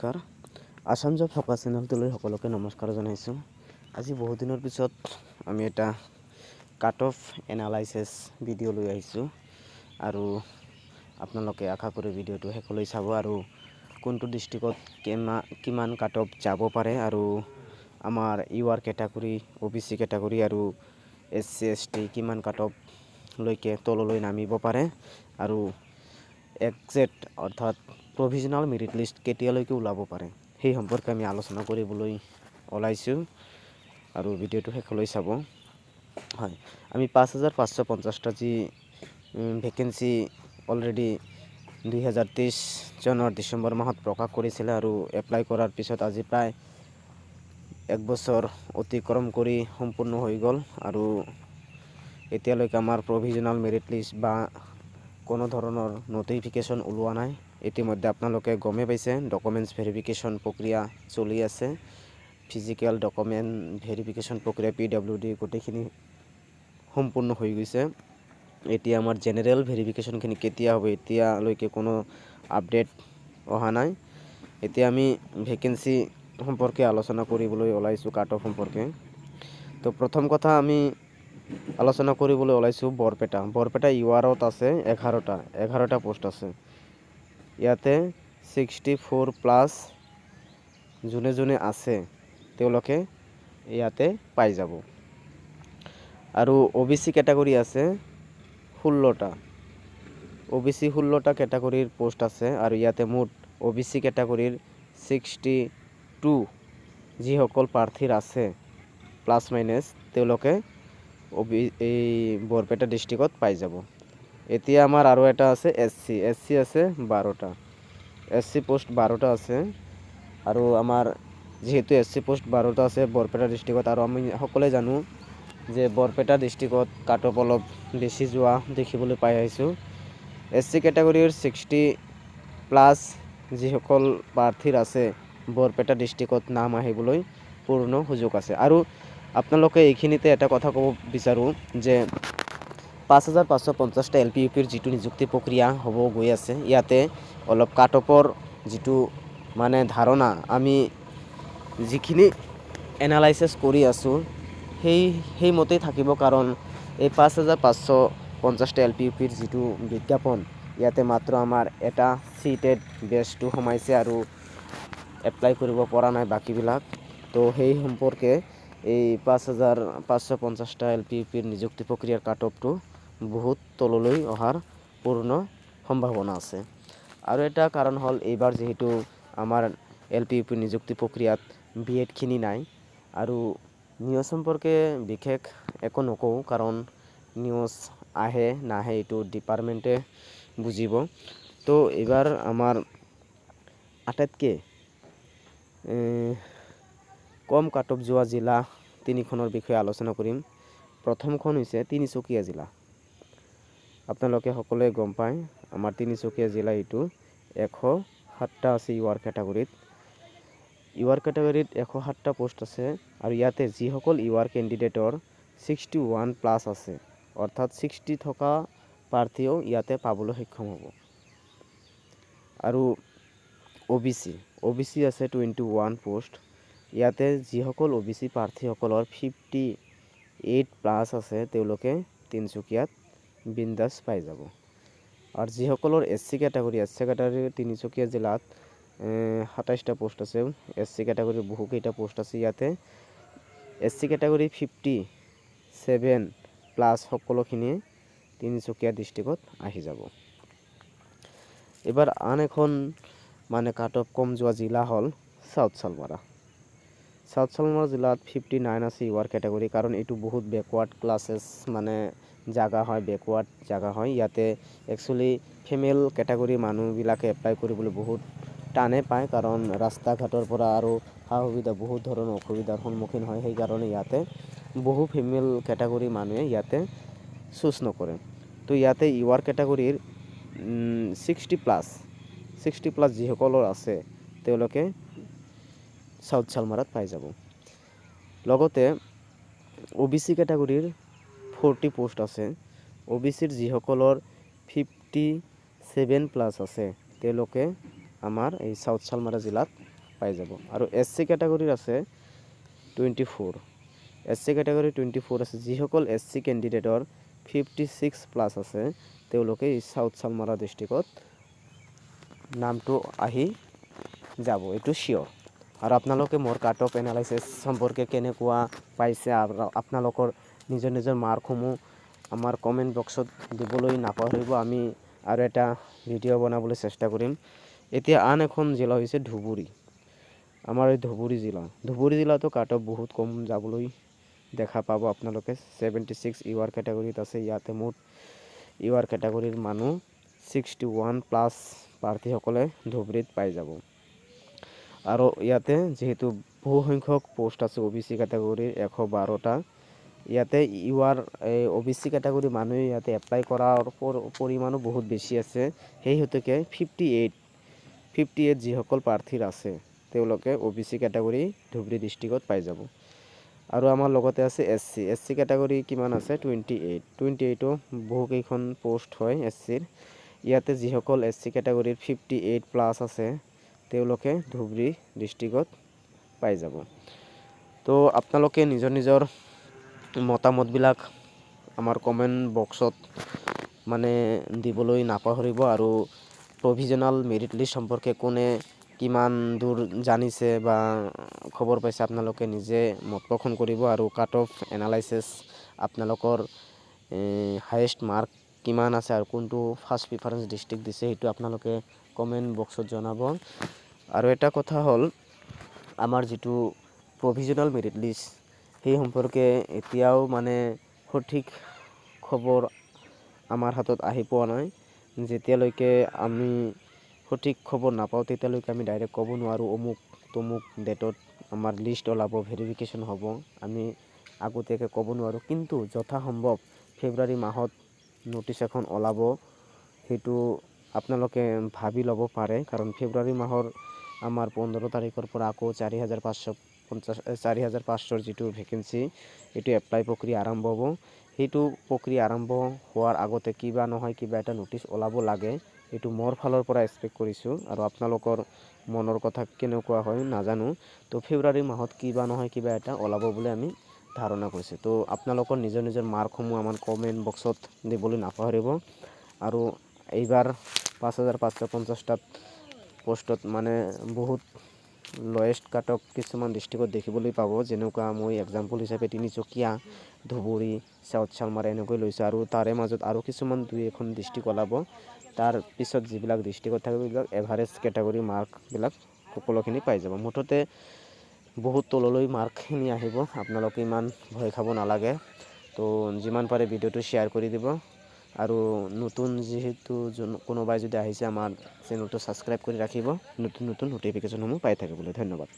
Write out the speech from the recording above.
নমস্কাৰ। Assam job focus চেনেলটোলৈ সকলোকে নমস্কাৰ জনাইছোঁ। আজি বহু দিনৰ পিছত আমি এটা কাট অফ এনালাইচিছ ভিডিঅ' লৈ আহিছোঁ আৰু আপোনালোকে আশা কৰি ভিডিঅ'টো শেষলৈ চাব আৰু কোনটো ডিষ্ট্ৰিক্টত কিমান কাট অফ যাব পাৰে আৰু আমাৰ ইউআৰ কেটাগৰী, OBC কেটাগৰী আৰু SC ST কিমান কাট অফ লৈকে তললৈ নামিব পাৰে আৰু একজেক্ট অৰ্থাৎ প্ৰভিজনাল মেৰিট লিষ্ট কেতিয়ালৈকে ওলাব পাৰে সেই সম্পৰ্কে আমি আলোচনা কৰিবলৈ ওলাইছোঁ আৰু ভিডিঅ'টো শেষলৈ চাব। হয়, আমি ৫,৫৫০টা যি ভেকেঞ্চি অলৰেডি ২০২৩ চনৰ ডিচেম্বৰ মাহত প্ৰকাশ কৰিছিলে আৰু এপ্লাই কৰাৰ পিছত আজি প্ৰায় ১ বছৰ অতিক্ৰম কৰি সম্পূৰ্ণ হৈ গ'ল আৰু এতিয়ালৈকে আমাৰ প্ৰভিজনাল মেৰিট লিষ্ট বা কোনো ধৰণৰ নটিফিকেশ্যন ওলোৱা নাই। ইতিমধ্যে আপোনালোকে গমেই পাইছে ডকুমেণ্টছ ভেৰিফিকেশ্যন প্ৰক্ৰিয়া চলি আছে। ফিজিকেল ডকুমেণ্ট ভেৰিফিকেশ্যন প্ৰক্ৰিয়া PWD গোটেইখিনি সম্পূৰ্ণ হৈ গৈছে। এতিয়া আমাৰ জেনেৰেল ভেৰিফিকেশ্যনখিনি কেতিয়া হ'ব এতিয়ালৈকে কোনো আপডেট অহা নাই। এতিয়া আমি ভেকেঞ্চি সম্পৰ্কে আলোচনা কৰিবলৈ ওলাইছোঁ কাট অফ সম্পৰ্কে। তো প্ৰথম কথা আমি আলোচনা কৰিবলৈ ওলাইছোঁ বৰপেটা ইউআৰত আছে 11টা পোষ্ট আছে। ইয়াতে 64+ যোনে যোনে আছে তেওঁলোকে ইয়াতে পাই যাব আৰু OBC কেটাগৰী আছে 16টা। OBC 16টা কেটাগৰীৰ পোষ্ট আছে আৰু ইয়াতে মুঠ OBC কেটাগৰীৰ 62 যিসকল প্ৰাৰ্থীৰ আছে প্লাছ মাইনাছ তেওঁলোকে এই বৰপেটা ডিষ্ট্ৰিক্টত পাই যাব। এতিয়া আমাৰ আৰু এটা আছে SC আছে 12টা। SC পোষ্ট 12টা আছে আৰু আমাৰ যিহেতু SC পোষ্ট 12টা আছে বৰপেটা ডিষ্ট্ৰিক্টত আৰু আমি সকলোৱে জানো যে বৰপেটা ডিষ্ট্ৰিক্টত কাট অফ অলপ বেছি যোৱা দেখিবলৈ পাই আহিছোঁ। SC কেটাগৰীৰ 60+ যিসকল প্ৰাৰ্থীৰ আছে বৰপেটা ডিষ্ট্ৰিক্টত নাম আহিবলৈ পূৰ্ণ সুযোগ আছে আৰু আপোনালোকে এইখিনিতে এটা কথা ক'ব বিচাৰোঁ যে ৫,৫৫০টা LP UPৰ যিটো নিযুক্তি প্ৰক্ৰিয়া হ'ব গৈ আছে ইয়াতে অলপ কাট অফৰ যিটো মানে ধাৰণা আমি যিখিনি এনালাইচিছ কৰি আছোঁ সেইমতেই থাকিব কাৰণ এই ৫,৫৫০টা LP UPৰ যিটো বিজ্ঞাপন ইয়াতে মাত্ৰ আমাৰ এটা চিটেড বেচটো সোমাইছে আৰু এপ্লাই কৰিব পৰা নাই বাকীবিলাক। তো সেই সম্পৰ্কে এই ৫,৫৫০টা LP UPৰ নিযুক্তি প্ৰক্ৰিয়াৰ কাট অফটো বহুত তললৈ অহাৰ পূৰ্ণ সম্ভাৱনা আছে আৰু এটা কাৰণ হ'ল এইবাৰ যিহেতু আমাৰ LP UP নিযুক্তি প্ৰক্ৰিয়াত BEdখিনি নাই আৰু নিউজ সম্পৰ্কে বিশেষ একো নকওঁ কাৰণ নিউজ আহে নাহে এইটো ডিপাৰ্টমেণ্টে বুজিব। তো এইবাৰ আমাৰ আটাইতকৈ কম কাট অফ যোৱা জিলা 3খনৰ বিষয়ে আলোচনা কৰিম। প্ৰথমখন হৈছে তিনিচুকীয়া জিলা। আপোনালোকে সকলোৱে গম পায় আমাৰ তিনিচুকীয়া জিলা এইটো 107টা আছে ইউআৰ কেটাগৰীত। ইউআৰ কেটাগৰীত 107টা পোষ্ট আছে আৰু ইয়াতে যিসকল ইউআৰ কেণ্ডিডেটৰ 61+ আছে অৰ্থাৎ 60 থকা প্ৰাৰ্থীও ইয়াতে পাবলৈ সক্ষম হ'ব আৰু OBC আছে 21 পোষ্ট। ইয়াতে যিসকল OBC প্ৰাৰ্থীসকলৰ 58+ আছে তেওঁলোকে তিনিচুকীয়াত বিন্দাছ পাই যাব আৰু যিসকলৰ SC কেটাগৰী তিনিচুকীয়া জিলাত 27টা পোষ্ট আছে। SC কেটাগৰীৰ বহুকেইটা পোষ্ট আছে ইয়াতে SC কেটাগৰী 57+ সকলোখিনিয়ে তিনিচুকীয়া ডিষ্ট্ৰিক্টত আহি যাব। এবাৰ আন এখন মানে কাট অফ কম যোৱা জিলা হ'ল চাউথ চালমাৰা জিলাত 59 আছে ইউআৰ কেটাগৰী কাৰণ এইটো বহুত বেকৱাৰ্ড ক্লাছেছ মানে জাগা হয়, বেকৱাৰ্ড জাগা হয়। ইয়াতে একচুৱেলি ফিমেল কেটাগৰীৰ মানুহবিলাকে এপ্লাই কৰিবলৈ বহুত টানে পায় কাৰণ ৰাস্তা ঘাটৰ পৰা আৰু সা সুবিধা বহুত ধৰণৰ অসুবিধাৰ সন্মুখীন হয়। সেইকাৰণে ইয়াতে বহু ফিমেল কেটাগৰীৰ মানুহে ইয়াতে চুজ নকৰে। তো ইয়াতে ইউআৰ কেটাগৰীৰ 60+ যিসকলৰ আছে তেওঁলোকে চাউথ চালমাৰাত পাই যাব। লগতে OBC কেটাগৰীৰ 40 পোষ্ট আছে। OBCৰ যিসকলৰ 57+ আছে তেওঁলোকে আমাৰ এই চাউথ চালমাৰা জিলাত পাই যাব। আৰু SC কেটাগৰীৰ আছে 24। SC কেটাগৰী 24 আছে। যিসকল SC কেণ্ডিডেটৰ 56+ আছে তেওঁলোকে এই সাউথ চালমাৰা ডিষ্ট্ৰিক্টত নামটো আহি যাব, এইটো চিয়'ৰ। আৰু আপোনালোকে মোৰ কাট অফ এনালাইচিছ সম্পৰ্কে কেনেকুৱা পাইছে আৰু আপোনালোকৰ নিজৰ নিজৰ মাৰ্কসমূহ আমাৰ কমেণ্ট বক্সত দিবলৈ নাপাহৰিব। আমি আৰু এটা ভিডিঅ' বনাবলৈ চেষ্টা কৰিম। এতিয়া আন এখন জিলা হৈছে ধুবুৰী। আমাৰ এই ধুবুৰী জিলাতো কাট অফ বহুত কম যাবলৈ দেখা পাব আপোনালোকে। 76 UR কেটাগৰীত আছে। ইয়াতে মুঠ UR কেটাগৰীৰ মানুহ 61+ প্ৰাৰ্থীসকলে ধুবুৰীত পাই যাব। আৰু ইয়াতে যিহেতু বহু সংখ্যক পোষ্ট আছে OBC কেটাগৰীৰ 112টা, ইয়াতে UR OBC কেটাগৰীৰ মানুহে ইয়াতে এপ্লাই কৰাৰ পৰিমাণো বহুত বেছি আছে। সেই হেতুকে 58 যিসকল প্ৰাৰ্থীৰ আছে তেওঁলোকে OBC কেটাগৰী ধুবুৰী ডিষ্ট্ৰিক্টত পাই যাব। আৰু আমাৰ লগতে আছে SC কেটাগৰী কিমান আছে 28ও বহুকেইখন পোষ্ট হয় SCৰ। ইয়াতে যিসকল SC কেটাগৰীৰ 58+ আছে তেওঁলোকে ধুবুৰী ডিষ্ট্ৰিক্টত পাই যাব। তো আপোনালোকে নিজৰ নিজৰ মতামতবিলাক আমাৰ কমেণ্ট বক্সত মানে দিবলৈ নাপাহৰিব। আৰু প্ৰভিজনেল মেৰিট লিষ্ট সম্পৰ্কে কোনে কিমান দূৰ জানিছে বা খবৰ পাইছে আপোনালোকে নিজে মত পোষণ কৰিব। আৰু কাট অফ এনালাইচিছ আপোনালোকৰ হায়েষ্ট মাৰ্ক কিমান আছে আৰু কোনটো ফাৰ্ষ্ট প্ৰিফাৰেঞ্চ ডিষ্ট্ৰিক্ট দিছে সেইটো আপোনালোকে কমেণ্ট বক্সত জনাব। আৰু এটা কথা হ'ল আমাৰ যিটো প্ৰভিজনেল মেৰিট লিষ্ট সেই সম্পৰ্কে এতিয়াও মানে সঠিক খবৰ আমাৰ হাতত আহি পোৱা নাই। যেতিয়ালৈকে আমি সঠিক খবৰ নাপাওঁ তেতিয়ালৈকে আমি ডাইৰেক্ট ক'ব নোৱাৰোঁ অমুক তমুক ডেটত আমাৰ লিষ্ট ওলাব, ভেৰিফিকেশ্যন হ'ব, আমি আগতীয়াকৈ ক'ব নোৱাৰোঁ। কিন্তু যথাসম্ভৱ ফেব্ৰুৱাৰী মাহত ন'টিছ এখন ওলাব, সেইটো আপোনালোকে ভাবি ল'ব পাৰে। কাৰণ ফেব্ৰুৱাৰী মাহৰ আমাৰ 15 তাৰিখৰ পৰা আকৌ 4,550 যিটো ভেকেঞ্চি এইটো এপ্লাই প্ৰক্ৰিয়া আৰম্ভ হ'ব। সেইটো প্ৰক্ৰিয়া আৰম্ভ হোৱাৰ আগতে কিবা নহয় কিবা এটা ন'টিছ ওলাব লাগে, এইটো মোৰ ফালৰ পৰা এক্সপেক্ট কৰিছোঁ। আৰু আপোনালোকৰ মনৰ কথা কেনেকুৱা হয় নাজানো। তো ফেব্ৰুৱাৰী মাহত কিবা নহয় কিবা এটা ওলাব বুলি আমি ধাৰণা কৰিছোঁ। তো আপোনালোকৰ নিজৰ নিজৰ মাৰ্কসমূহ আমাৰ কমেণ্ট বক্সত দিবলৈ নাপাহৰিব। আৰু এইবাৰ 5,550টা পোষ্টত মানে বহুত লয়েষ্ট কাট অফ কিছুমান ডিষ্ট্ৰিক্টত দেখিবলৈ পাব। যেনেকুৱা মই এক্সাম্পল হিচাপে তিনিচুকীয়া, ধুবুৰী, সাউথ চালমাৰা এনেকৈ লৈছোঁ। আৰু তাৰে মাজত আৰু কিছুমান 2-এখন ডিষ্ট্ৰিক্ট ওলাব। তাৰ পিছত যিবিলাক ডিষ্ট্ৰিক্টত থাকিব সেইবিলাক এভাৰেজ কেটাগৰী মাৰ্কবিলাক সকলোখিনি পাই যাব। মুঠতে বহুত তললৈ মাৰ্কখিনি আহিব, আপোনালোকে ইমান ভয় খাব নালাগে। তো যিমান পাৰে ভিডিঅ'টো শ্বেয়াৰ কৰি দিব। আৰু নতুন যিহেতু কোনোবাই যদি আহিছে আমাৰ চেনেলটো ছাবস্ক্ৰাইব কৰি ৰাখিব নতুন নতুন ন'টিফিকেশ্যনসমূহ পাই থাকিবলৈ। ধন্যবাদ।